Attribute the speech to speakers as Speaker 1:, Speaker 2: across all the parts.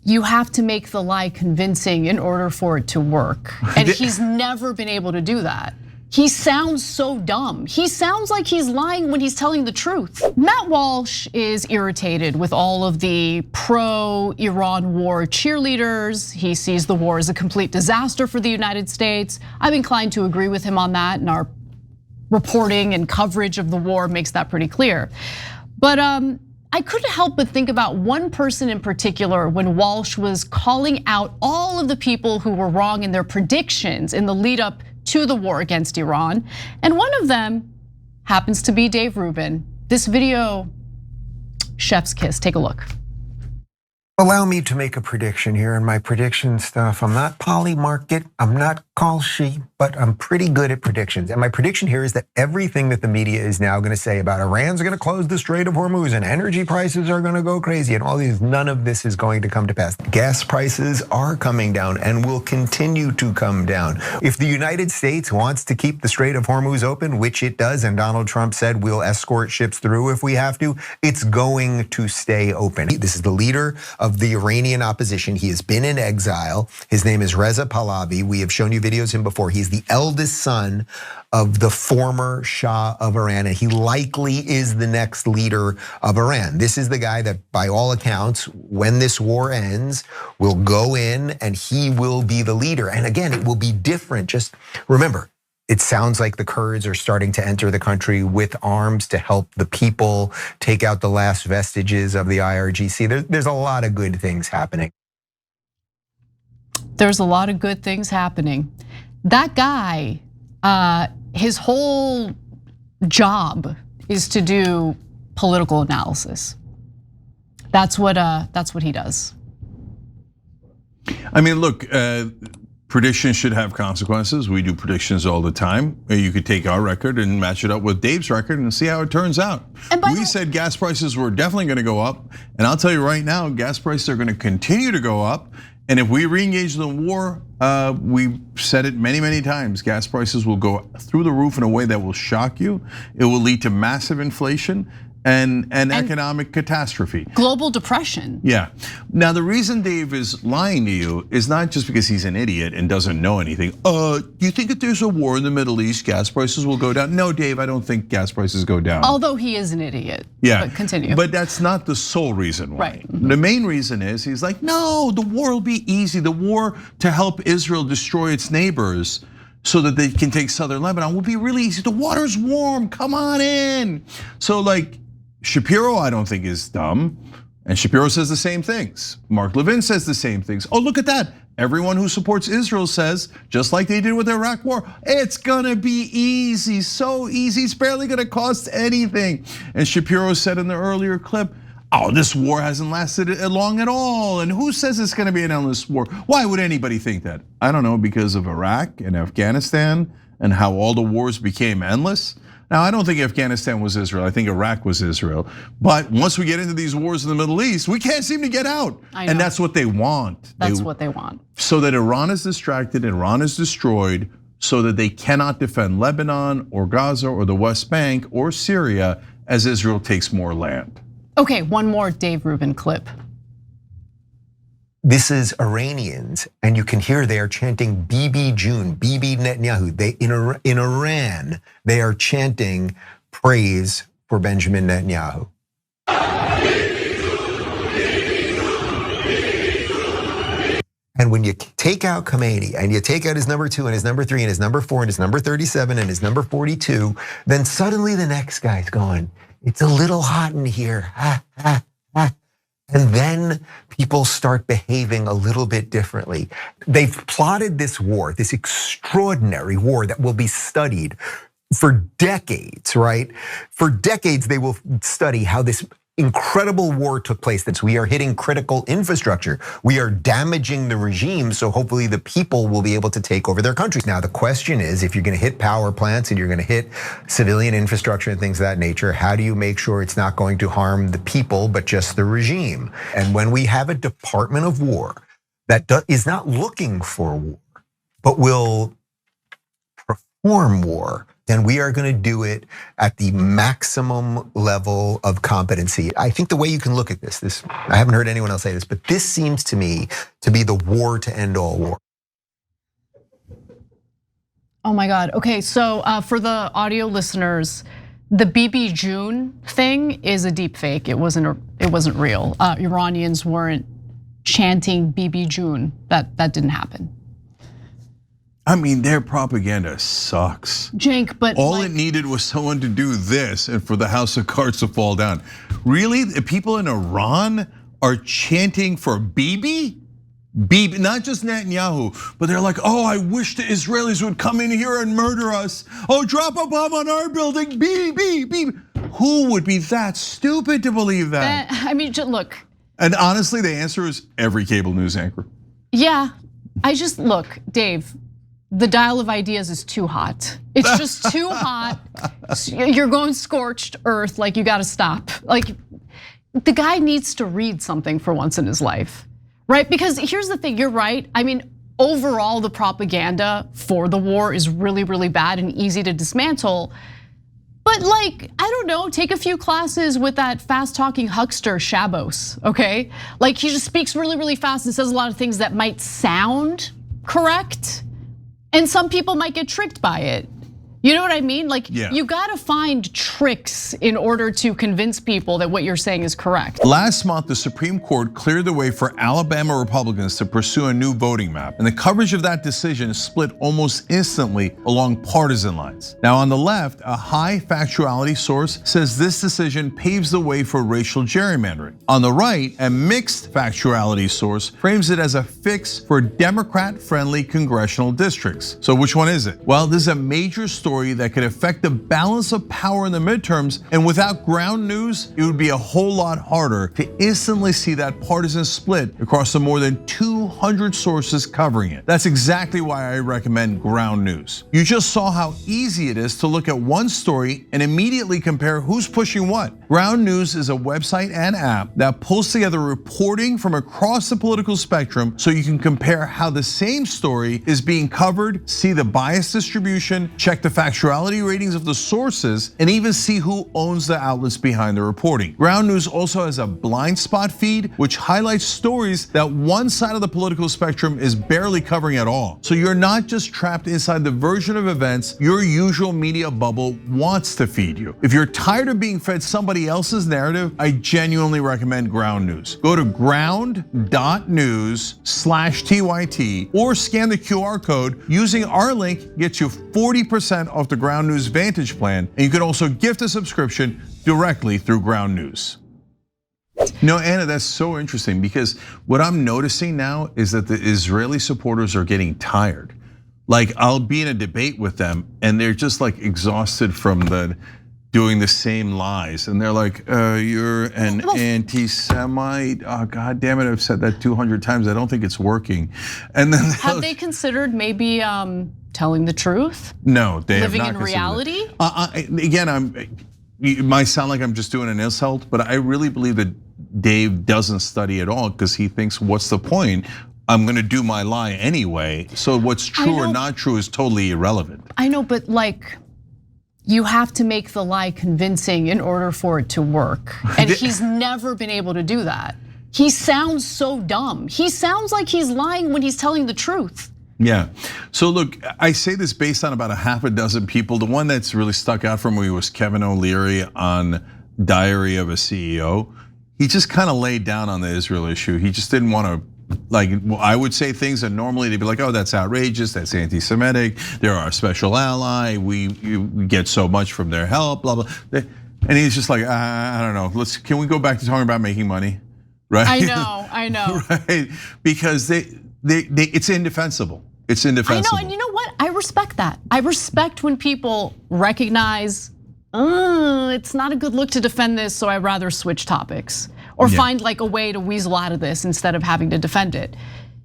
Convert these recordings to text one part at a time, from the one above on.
Speaker 1: you have to make the lie convincing in order for it to work. And he's never been able to do that. He sounds so dumb. He sounds like he's lying when he's telling the truth. Matt Walsh is irritated with all of the pro-Iran war cheerleaders. He sees the war as a complete disaster for the United States. I'm inclined to agree with him on that, and our reporting and coverage of the war makes that pretty clear. But I couldn't help but think about one person in particular when Walsh was calling out all of the people who were wrong in their predictions in the lead up to the war against Iran. And one of them happens to be Dave Rubin. This video, chef's kiss, take a look.
Speaker 2: Allow me to make a prediction here, and my prediction stuff, I'm not polymarket, I'm not Kalshi, but I'm pretty good at predictions. And my prediction here is that everything that the media is now gonna say about Iran's gonna close the Strait of Hormuz and energy prices are gonna go crazy and all these, none of this is going to come to pass. Gas prices are coming down and will continue to come down. If the United States wants to keep the Strait of Hormuz open, which it does, and Donald Trump said we'll escort ships through if we have to, it's going to stay open. This is the leader of the Iranian opposition. He has been in exile. His name is Reza Pahlavi. We have shown you videos of him before. He's the eldest son of the former Shah of Iran, and he likely is the next leader of Iran. This is the guy that, by all accounts, when this war ends, will go in and he will be the leader. And again, it will be different. Just remember, it sounds like the Kurds are starting to enter the country with arms to help the people take out the last vestiges of the IRGC. There's a lot of good things happening.
Speaker 1: There's a lot of good things happening. That guy, his whole job is to do political analysis. That's what he does.
Speaker 3: I mean, look, predictions should have consequences. We do predictions all the time. You could take our record and match it up with Dave's record and see how it turns out. We said gas prices were definitely gonna go up. And I'll tell you right now, gas prices are gonna continue to go up. And if we re-engage the war, we've said it many, many times, gas prices will go through the roof in a way that will shock you. It will lead to massive inflation and economic catastrophe.
Speaker 1: Global depression.
Speaker 3: Yeah. Now, the reason Dave is lying to you is not just because he's an idiot and doesn't know anything. Do you think if there's a war in the Middle East, gas prices will go down? No, Dave, I don't think gas prices go down.
Speaker 1: Although he is an idiot.
Speaker 3: Yeah.
Speaker 1: But continue.
Speaker 3: But that's not the sole reason why.
Speaker 1: Right.
Speaker 3: The main reason is he's like, no, the war will be easy. The war to help Israel destroy its neighbors so that they can take southern Lebanon will be really easy. The water's warm, come on in. So like, Shapiro, I don't think is dumb. And Shapiro says the same things. Mark Levin says the same things. Oh, look at that. Everyone who supports Israel says, just like they did with the Iraq war, it's gonna be easy, so easy, it's barely gonna cost anything. And Shapiro said in the earlier clip, oh, this war hasn't lasted long at all. And who says it's gonna be an endless war? Why would anybody think that? I don't know, because of Iraq and Afghanistan and how all the wars became endless. Now, I don't think Afghanistan was Israel. I think Iraq was Israel. But once we get into these wars in the Middle East, we can't seem to get out. And that's what they want.
Speaker 1: That's what they want.
Speaker 3: So that Iran is distracted, Iran is destroyed, so that they cannot defend Lebanon or Gaza or the West Bank or Syria as Israel takes more land.
Speaker 1: Okay, one more Dave Rubin clip.
Speaker 2: This is Iranians, and you can hear they are chanting Bibi June, Bibi Netanyahu. In Iran, they are chanting praise for Benjamin Netanyahu. And when you take out Khomeini and you take out his number 2 and his number 3 and his number 4 and his number 37 and his number 42, then suddenly the next guy's going, it's a little hot in here, ha, ha, ha. And then people start behaving a little bit differently. They've plotted this war, this extraordinary war that will be studied for decades, right? For decades, they will study how this incredible war took place. That we are hitting critical infrastructure. We are damaging the regime, so hopefully the people will be able to take over their countries. Now, the question is, if you're gonna hit power plants and you're gonna hit civilian infrastructure and things of that nature, how do you make sure it's not going to harm the people, but just the regime? And when we have a Department of War that is not looking for war, but will perform war, then we are going to do it at the maximum level of competency. I think the way you can look at this, I haven't heard anyone else say this, but this seems to me to be the war to end all war.
Speaker 1: Oh my God. Okay, so for the audio listeners, the BB June thing is a deep fake. It wasn't real. Iranians weren't chanting BB June. That didn't happen.
Speaker 3: I mean, their propaganda sucks.
Speaker 1: Cenk, but
Speaker 3: all it needed was someone to do this and for the house of cards to fall down. Really, the people in Iran are chanting for Bibi? Bibi, not just Netanyahu, but they're like, oh, I wish the Israelis would come in here and murder us. Oh, drop a bomb on our building, Bibi, Bibi. Who would be that stupid to believe that?
Speaker 1: I mean, look.
Speaker 3: And honestly, the answer is every cable news anchor.
Speaker 1: Yeah, look, Dave, the dial of ideas is too hot. It's just too hot. You're going scorched earth, like you gotta stop. Like, the guy needs to read something for once in his life. Right, because here's the thing, you're right. I mean, overall, the propaganda for the war is really, really bad and easy to dismantle. But like, I don't know, take a few classes with that fast talking huckster Shabos, okay? Like he just speaks really, really fast and says a lot of things that might sound correct. And some people might get tricked by it. You know what I mean? Like, you gotta find tricks in order to convince people that what you're saying is correct.
Speaker 3: Last month, the Supreme Court cleared the way for Alabama Republicans to pursue a new voting map. And the coverage of that decision split almost instantly along partisan lines. Now, on the left, a high factuality source says this decision paves the way for racial gerrymandering. On the right, a mixed factuality source frames it as a fix for Democrat-friendly congressional districts. So which one is it? Well, this is a major story that could affect the balance of power in the midterms, and without ground news, it would be a whole lot harder to instantly see that partisan split across the more than 200 sources covering it. That's exactly why I recommend ground news. You just saw how easy it is to look at one story and immediately compare who's pushing what. Ground news is a website and app that pulls together reporting from across the political spectrum so you can compare how the same story is being covered, see the bias distribution, check the factuality ratings of the sources, and even see who owns the outlets behind the reporting. Ground News also has a blind spot feed, which highlights stories that one side of the political spectrum is barely covering at all. So you're not just trapped inside the version of events your usual media bubble wants to feed you. If you're tired of being fed somebody else's narrative, I genuinely recommend Ground News. Go to ground.news/TYT or scan the QR code. Using our link gets you 40% off the Ground News Vantage plan, and you can also gift a subscription directly through Ground News. No, Anna, that's so interesting because what I'm noticing now is that the Israeli supporters are getting tired. Like I'll be in a debate with them and they're just like exhausted from doing the same lies. And they're like, you're an anti-Semite. Oh, God damn it, I've said that 200 times. I don't think it's working. And then
Speaker 1: have they considered maybe telling the truth?
Speaker 3: No, they have
Speaker 1: living
Speaker 3: not
Speaker 1: in reality.
Speaker 3: Again, it might sound like I'm just doing an insult, but I really believe that Dave doesn't study at all because he thinks, what's the point? I'm gonna do my lie anyway. So what's true or not true is totally irrelevant.
Speaker 1: I know, but like, you have to make the lie convincing in order for it to work. And he's never been able to do that. He sounds so dumb. He sounds like he's lying when he's telling the truth.
Speaker 3: Yeah, so look, I say this based on about a half a dozen people. The one that's really stuck out for me was Kevin O'Leary on Diary of a CEO. He just kind of laid down on the Israel issue. He just didn't want to, like, I would say things that normally they'd be like, oh, that's outrageous, that's anti-Semitic, they're our special ally, we get so much from their help, blah, blah. And he's just like, I don't know, can we go back to talking about making money, right?
Speaker 1: I know.
Speaker 3: Right, because it's indefensible. It's indefensible.
Speaker 1: I know, and you know what? I respect that. I respect when people recognize, it's not a good look to defend this, so I'd rather switch topics. Or find like a way to weasel out of this instead of having to defend it.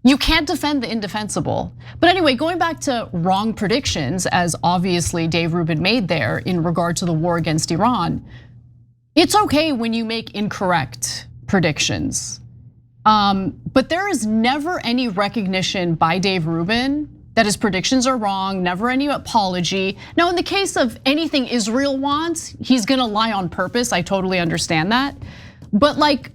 Speaker 1: You can't defend the indefensible. But anyway, going back to wrong predictions, as obviously Dave Rubin made there in regard to the war against Iran, it's okay when you make incorrect predictions. But there is never any recognition by Dave Rubin that his predictions are wrong, never any apology. Now, in the case of anything Israel wants, he's gonna lie on purpose. I totally understand that. But like,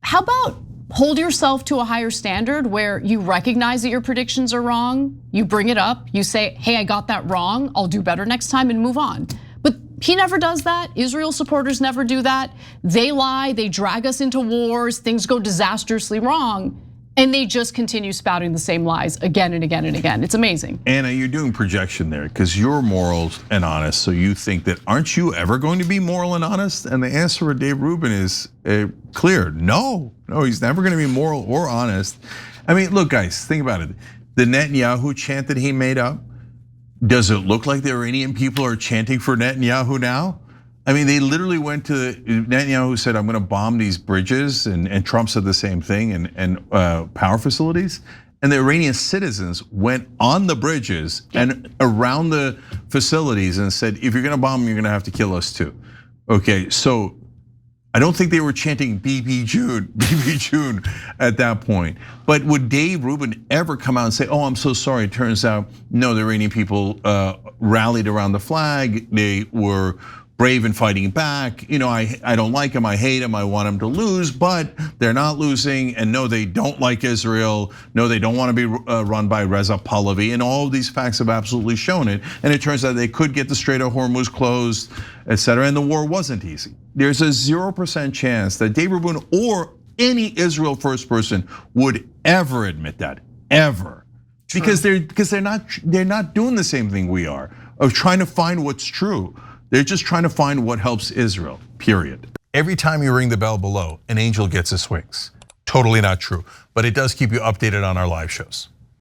Speaker 1: how about hold yourself to a higher standard where you recognize that your predictions are wrong, you bring it up, you say, hey, I got that wrong, I'll do better next time, and move on. But he never does that. Israel supporters never do that. They lie, they drag us into wars, things go disastrously wrong, and they just continue spouting the same lies again and again and again. It's amazing.
Speaker 3: Anna, you're doing projection there because you're moral and honest, so you think that, aren't you ever going to be moral and honest? And the answer for Dave Rubin is clear. No, he's never going to be moral or honest. I mean, look, guys, think about it. The Netanyahu chant that he made up, does it look like the Iranian people are chanting for Netanyahu now? I mean, they literally went to Netanyahu, said, I'm gonna bomb these bridges, and Trump said the same thing, and power facilities. And the Iranian citizens went on the bridges and around the facilities and said, if you're gonna bomb them, you're gonna have to kill us too. Okay, so I don't think they were chanting BB June at that point. But would Dave Rubin ever come out and say, oh, I'm so sorry, it turns out, no, the Iranian people rallied around the flag, they were brave in fighting back. I don't like him, I hate him, I want him to lose, but they're not losing. And no, they don't like Israel. No, they don't want to be run by Reza Pahlavi. And all of these facts have absolutely shown it. And it turns out they could get the Strait of Hormuz closed, etc. And the war wasn't easy. There's a 0% chance that Dave Rubin or any Israel first person would ever admit that, ever. True. Because they're not doing the same thing we are, of trying to find what's true. They're just trying to find what helps Israel, period. Every time you ring the bell below, an angel gets his wings. Totally not true, but it does keep you updated on our live shows.